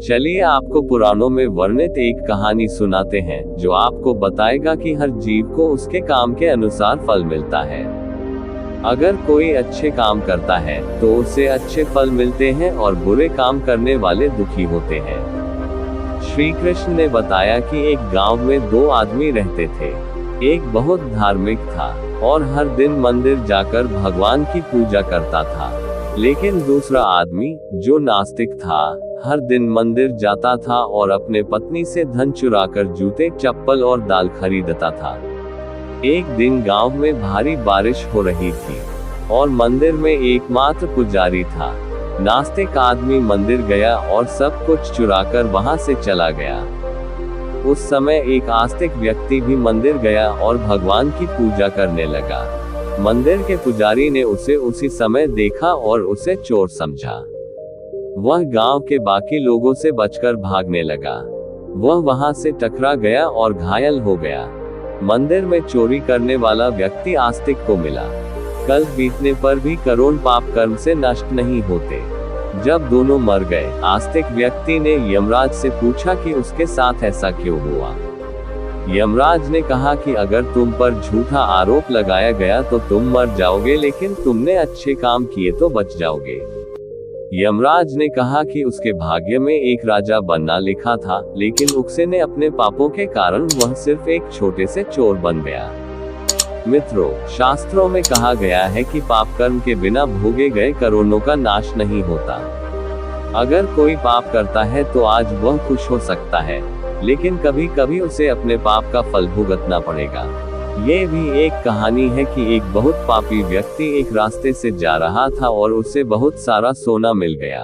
चलिए आपको पुराणों में वर्णित एक कहानी सुनाते हैं जो आपको बताएगा कि हर जीव को उसके काम के अनुसार फल मिलता है। अगर कोई अच्छे काम करता है तो उसे अच्छे फल मिलते हैं और बुरे काम करने वाले दुखी होते हैं। श्री कृष्ण ने बताया कि एक गांव में दो आदमी रहते थे। एक बहुत धार्मिक था और हर दिन मंदिर जाकर भगवान की पूजा करता था, लेकिन दूसरा आदमी जो नास्तिक था हर दिन मंदिर जाता था और अपने पत्नी से धन चुराकर जूते, चप्पल और दाल खरीदता था। एक दिन गांव में भारी बारिश हो रही थी और मंदिर में एकमात्र पुजारी था। नास्तिक आदमी मंदिर गया और सब कुछ चुराकर वहां से चला गया। उस समय एक आस्तिक व्यक्ति भी मंदिर गया और भगवान की पूजा करने लगा। मंदिर के पुजारी ने उसे उसी समय देखा और उसे चोर समझा। वह गांव के बाकी लोगों से बचकर भागने लगा। वह वहां से टकरा गया और घायल हो गया। मंदिर में चोरी करने वाला व्यक्ति आस्तिक को मिला। कल बीतने पर भी करोड़ पाप कर्म से नष्ट नहीं होते। जब दोनों मर गए, आस्तिक व्यक्ति ने यमराज से पूछा कि उसके साथ ऐसा क्यों हुआ। यमराज ने कहा कि अगर तुम पर झूठा आरोप लगाया गया तो तुम मर जाओगे, लेकिन तुमने अच्छे काम किए तो बच जाओगे। यमराज ने कहा कि उसके भाग्य में एक राजा बनना लिखा था, लेकिन उसे ने अपने पापों के कारण वह सिर्फ एक छोटे से चोर बन गया। मित्रों, शास्त्रों में कहा गया है कि पाप कर्म के बिना भोगे गए करोड़ों का नाश नहीं होता। अगर कोई पाप करता है तो आज वह खुश हो सकता है, लेकिन कभी कभी उसे अपने पाप का फल भुगतना पड़ेगा। ये भी एक कहानी है कि एक बहुत पापी व्यक्ति एक रास्ते से जा रहा था और उसे बहुत सारा सोना मिल गया।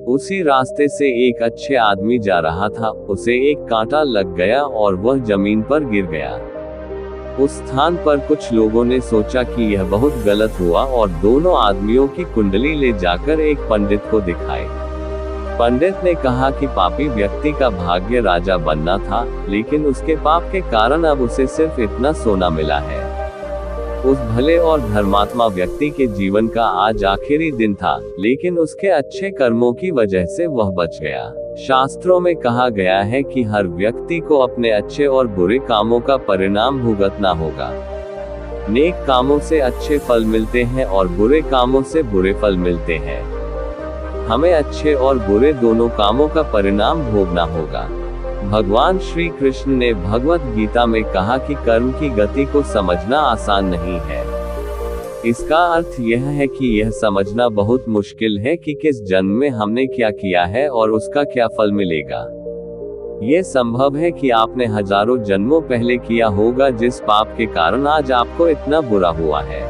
उसी रास्ते से एक अच्छे आदमी जा रहा था, उसे एक कांटा लग गया और वह जमीन पर गिर गया। उस स्थान पर कुछ लोगों ने सोचा कि यह बहुत गलत हुआ और दोनों आदमियों की कुंडली ले जाकर एक पंडित को दिखाए। पंडित ने कहा कि पापी व्यक्ति का भाग्य राजा बनना था, लेकिन उसके पाप के कारण अब उसे सिर्फ इतना सोना मिला है। उस भले और धर्मात्मा व्यक्ति के जीवन का आज आखिरी दिन था, लेकिन उसके अच्छे कर्मों की वजह से वह बच गया। शास्त्रों में कहा गया है कि हर व्यक्ति को अपने अच्छे और बुरे कामों का परिणाम भुगतना होगा। नेक कामों से अच्छे फल मिलते हैं और बुरे कामों से बुरे फल मिलते हैं। हमें अच्छे और बुरे दोनों कामों का परिणाम भोगना होगा। भगवान श्री कृष्ण ने भगवत गीता में कहा कि कर्म की गति को समझना आसान नहीं है। इसका अर्थ यह है कि यह समझना बहुत मुश्किल है कि किस जन्म में हमने क्या किया है और उसका क्या फल मिलेगा। यह संभव है कि आपने हजारों जन्मों पहले किया होगा जिस पाप के कारण आज आपको इतना बुरा हुआ है।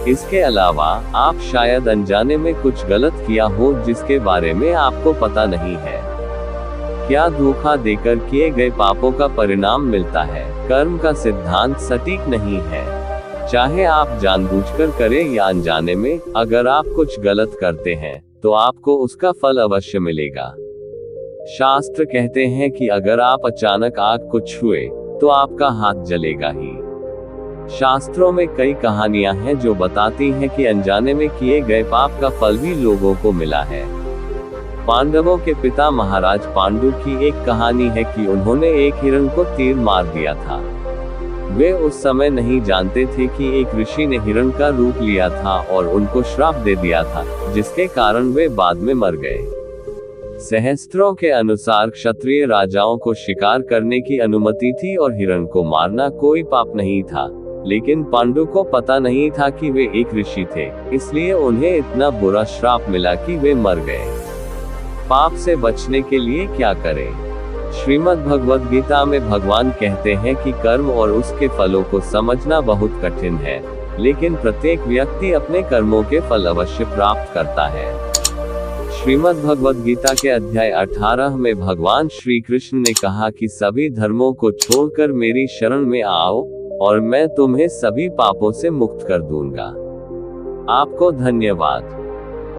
इसके अलावा आप शायद अनजाने में कुछ गलत किया हो जिसके बारे में आपको पता नहीं है। क्या धोखा देकर किए गए पापों का परिणाम मिलता है? कर्म का सिद्धांत सटीक नहीं है। चाहे आप जानबूझकर करें या अनजाने में, अगर आप कुछ गलत करते हैं तो आपको उसका फल अवश्य मिलेगा। शास्त्र कहते हैं कि अगर आप अचानक आग को छुए तो आपका हाथ जलेगा ही। शास्त्रों में कई कहानियां हैं जो बताती हैं कि अनजाने में किए गए पाप का फल भी लोगों को मिला है। पांडवों के पिता महाराज पांडु की एक कहानी है कि उन्होंने एक हिरण को तीर मार दिया था। वे उस समय नहीं जानते थे कि एक ऋषि ने हिरण का रूप लिया था और उनको श्राप दे दिया था, जिसके कारण वे बाद में मर गए। सहस्त्रों के अनुसार क्षत्रिय राजाओं को शिकार करने की अनुमति थी और हिरण को मारना कोई पाप नहीं था, लेकिन पांडु को पता नहीं था कि वे एक ऋषि थे, इसलिए उन्हें इतना बुरा श्राप मिला कि वे मर गए। पाप से बचने के लिए क्या करें? श्रीमद् भगवद गीता में भगवान कहते हैं कि कर्म और उसके फलों को समझना बहुत कठिन है, लेकिन प्रत्येक व्यक्ति अपने कर्मों के फल अवश्य प्राप्त करता है। श्रीमद् भगवद गीता के अध्याय 18 में भगवान श्री कृष्ण ने कहा कि सभी धर्मों को छोड़कर मेरी शरण में आओ और मैं तुम्हें सभी पापों से मुक्त कर दूंगा। आपको धन्यवाद।